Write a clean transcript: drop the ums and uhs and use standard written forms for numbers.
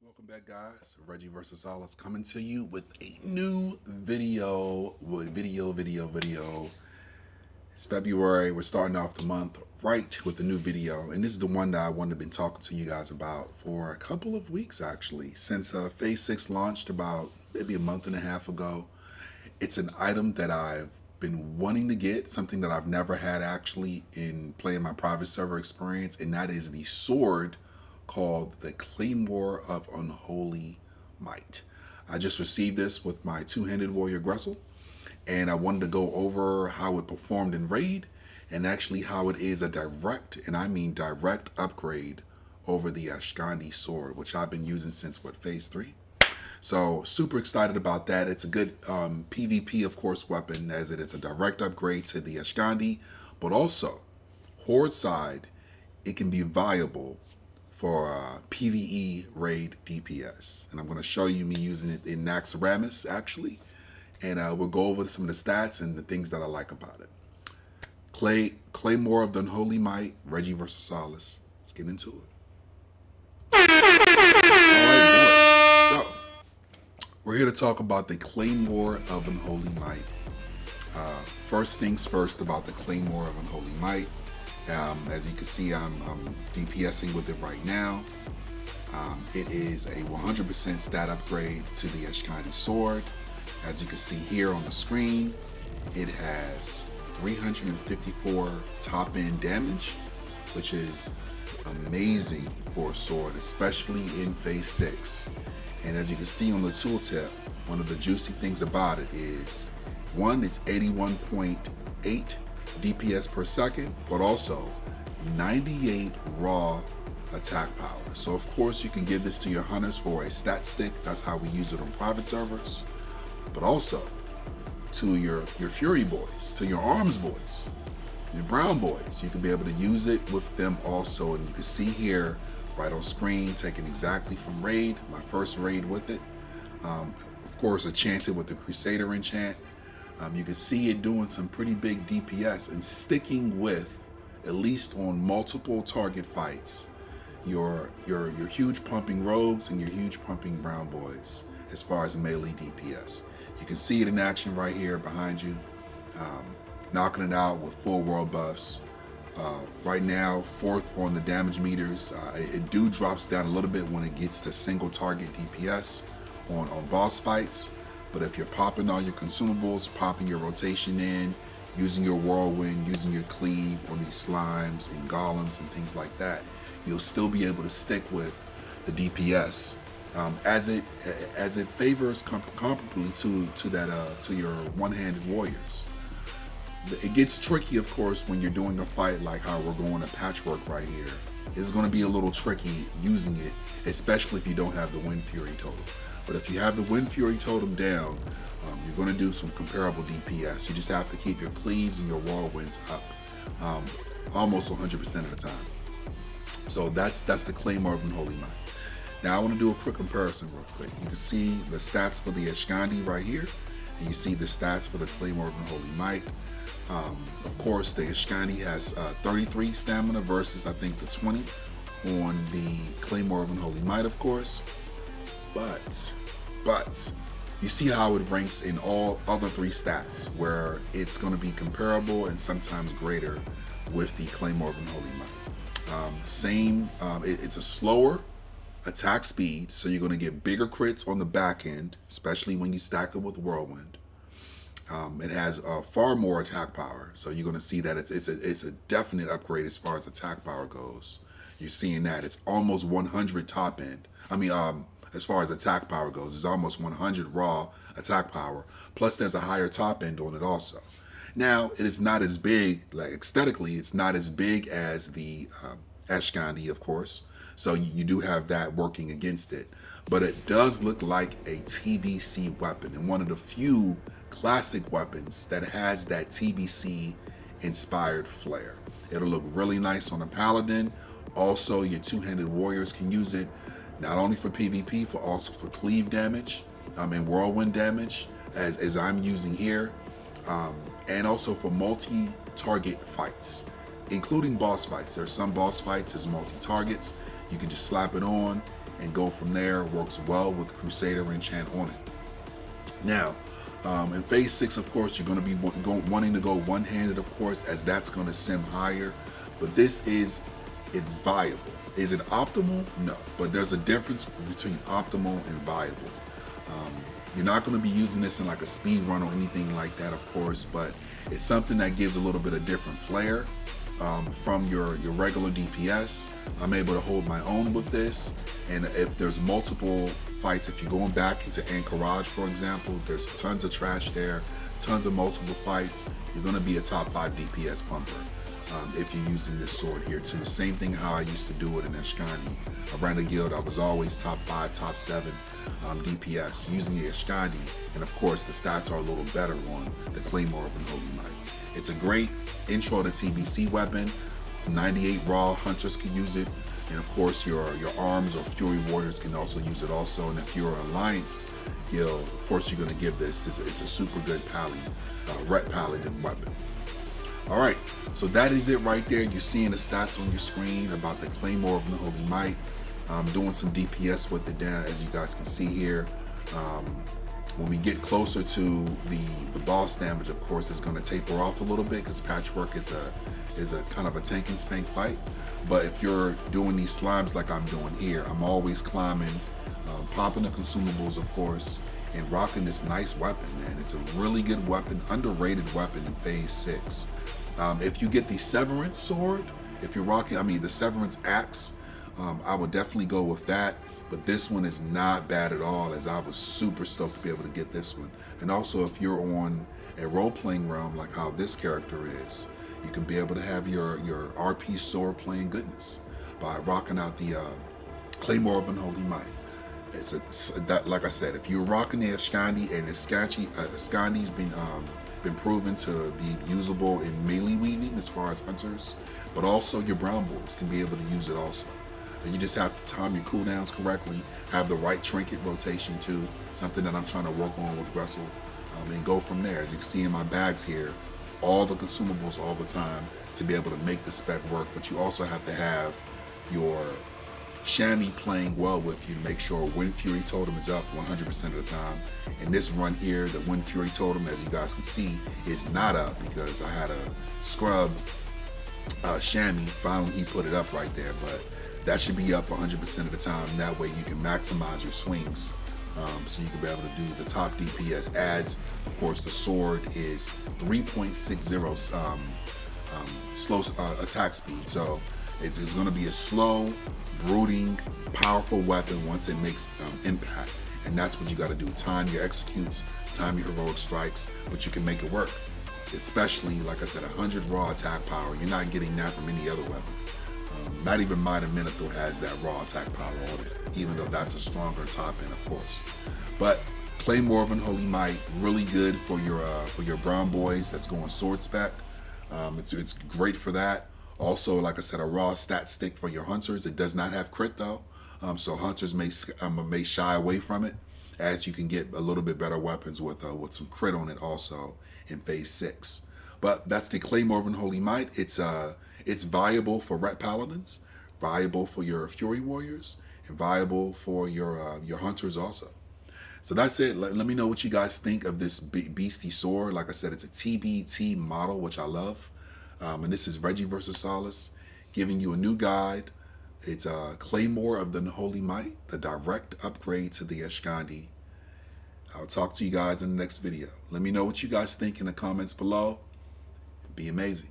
Welcome back, guys. Reggie versus Alice coming to you with a new video. It's February. We're starting off the month right with a new video, and this is the one that I wanted to been talking to you guys about for a couple of weeks actually, since Phase 6 launched about maybe a month and a half ago. It's an item that I've been wanting to get, something that I've never had actually in playing my private server experience, and that is the sword called the Claymore of Unholy Might. I just received this with my two-handed warrior Gressel, and I wanted to go over how it performed in raid and actually how it is a direct, and I mean direct, upgrade over the Ashkandi sword, which I've been using since Phase 3. So super excited about that. It's a good PvP, of course, weapon, as it is a direct upgrade to the Ashkandi, but also horde side, it can be viable for PvE raid DPS. And I'm going to show you me using it in Naxxramas actually, and we'll go over some of the stats and the things that I like about it. Claymore of the Unholy Might, Reggie versus Alice. Let's get into it. All right, boys. So we're here to talk about the Claymore of Unholy Might. First things first about the Claymore of Unholy Might. As you can see, I'm DPSing with it right now. It is a 100% stat upgrade to the Ashkandi sword. As you can see here on the screen, it has 354 top end damage, which is amazing for a sword, especially in Phase 6. And as you can see on the tooltip, one of the juicy things about it is, one, it's 81.8 DPS per second, but also 98 raw attack power. So of course you can give this to your hunters for a stat stick. That's how we use it on private servers. But also to your Fury boys, to your Arms boys, your Brown boys. You can be able to use it with them also. And you can see here right on screen, taken exactly from raid, my first raid with it. Of course, enchanted with the Crusader enchant. You can see it doing some pretty big DPS and sticking with, at least on multiple target fights, your huge pumping rogues and your huge pumping brown boys as far as melee DPS. You can see it in action right here behind you, knocking it out with full world buffs. Right now, fourth on the damage meters. It drops down a little bit when it gets to single target DPS on boss fights. But if you're popping all your consumables, popping your rotation in, using your whirlwind, using your cleave on these slimes and golems and things like that, you'll still be able to stick with the DPS as it favors comparably to your one-handed warriors. It gets tricky, of course, when you're doing a fight like how we're going to Patchwork right here. It's going to be a little tricky using it, especially if you don't have the Wind Fury total. But if you have the Wind Fury totem down, you're going to do some comparable DPS. You just have to keep your cleaves and your whirlwinds up almost 100% of the time. So that's the Claymore of Unholy Might. Now I want to do a quick comparison real quick. You can see the stats for the Ashkandi right here, and you see the stats for the Claymore of Unholy Might. Of course, the Ashkandi has 33 stamina versus I think the 20 on the Claymore of Unholy Might, of course. But you see how it ranks in all other three stats, where it's going to be comparable and sometimes greater with the Claymore of Unholy Might. It's a slower attack speed, so you're going to get bigger crits on the back end, especially when you stack it with Whirlwind. It has far more attack power, so you're going to see that it's a definite upgrade as far as attack power goes. You're seeing that it's almost 100 top end. As far as attack power goes, it's almost 100 raw attack power. Plus, there's a higher top end on it also. Now, it is not as big, like aesthetically, it's not as big as the Ashkandi, of course. So you do have that working against it. But it does look like a TBC weapon, and one of the few classic weapons that has that TBC inspired flair. It'll look really nice on a paladin. Also, your two-handed warriors can use it not only for PvP, but also for cleave damage and whirlwind damage, as I'm using here, and also for multi-target fights, including boss fights. There are some boss fights as multi-targets. You can just slap it on and go from there. Works well with Crusader enchant on it. Now, in phase 6, of course, you're going to be wanting to go one-handed, of course, as that's going to sim higher. But this is, it's viable. Is it optimal? No. But there's a difference between optimal and viable. You're not going to be using this in like a speed run or anything like that, of course, but it's something that gives a little bit of different flair from your regular DPS. I'm able to hold my own with this, and if there's multiple fights, if you're going back into Anchorage, for example, there's tons of trash there, tons of multiple fights, you're going to be a top 5 DPS pumper if you're using this sword here too. Same thing how I used to do it in Eshkandi. Around the guild, I was always top 5, top 7 DPS using the Eshkandi, and of course the stats are a little better on the Claymore of Unholy Might. It's a great intro to TBC weapon. It's 98 raw, hunters can use it, and of course your arms or Fury Warriors can also use it also. And if you're an Alliance guild, of course you're going to give this. It's a super good Ret Paladin weapon. Alright, so that is it right there. You're seeing the stats on your screen about the Claymore of Unholy Might. I'm doing some DPS with it down, as you guys can see here. When we get closer to the boss damage, of course, it's going to taper off a little bit because Patchwork is a kind of a tank and spank fight. But if you're doing these slimes like I'm doing here, I'm always climbing, popping the consumables, of course, and rocking this nice weapon, man. It's a really good weapon, underrated weapon in phase 6. If you get the Severance sword, if you're rocking, the Severance axe, I would definitely go with that. But this one is not bad at all, as I was super stoked to be able to get this one. And also, if you're on a role-playing realm like how this character is, you can be able to have your RP sword playing goodness by rocking out the Claymore of Unholy Might. That, like I said, if you're rocking the Eshkandi, and Eskandi's been proven to be usable in melee weaving as far as hunters, but also your brown boys can be able to use it also. And you just have to time your cooldowns correctly, have the right trinket rotation too, something that I'm trying to work on with Wrestle, and go from there. As you can see in my bags here, all the consumables all the time to be able to make the spec work, but you also have to have your chamois playing well with you to make sure Wind Fury Totem is up 100% of the time. In this run here, the Wind Fury Totem, as you guys can see, is not up because I had a scrub chamois. Finally, he put it up right there, but that should be up 100% of the time. That way you can maximize your swings, so you can be able to do the top DPS. As, of course, the sword is 3.60 slow attack speed, so it's going to be a slow, brooding, powerful weapon once it makes impact. And that's what you got to do. Time your executes, time your heroic strikes, but you can make it work. Especially, like I said, 100 raw attack power. You're not getting that from any other weapon. Not even Might of Minotaur has that raw attack power on it, even though that's a stronger top end, of course. But Claymore of Unholy Might, really good for your brown boys that's going sword spec. It's great for that. Also, like I said, a raw stat stick for your hunters. It does not have crit though, so hunters may shy away from it, as you can get a little bit better weapons with some crit on it also in phase 6. But that's the Claymore of Unholy Might. It's viable for Ret Paladins, viable for your Fury Warriors, and viable for your hunters also. So that's it. Let me know what you guys think of this beastie sword. Like I said, it's a TBT model, which I love. And this is Reggie vs. Solace giving you a new guide. It's Claymore of the Unholy Might, the direct upgrade to the Eshkandi. I'll talk to you guys in the next video. Let me know what you guys think in the comments below. Be amazing.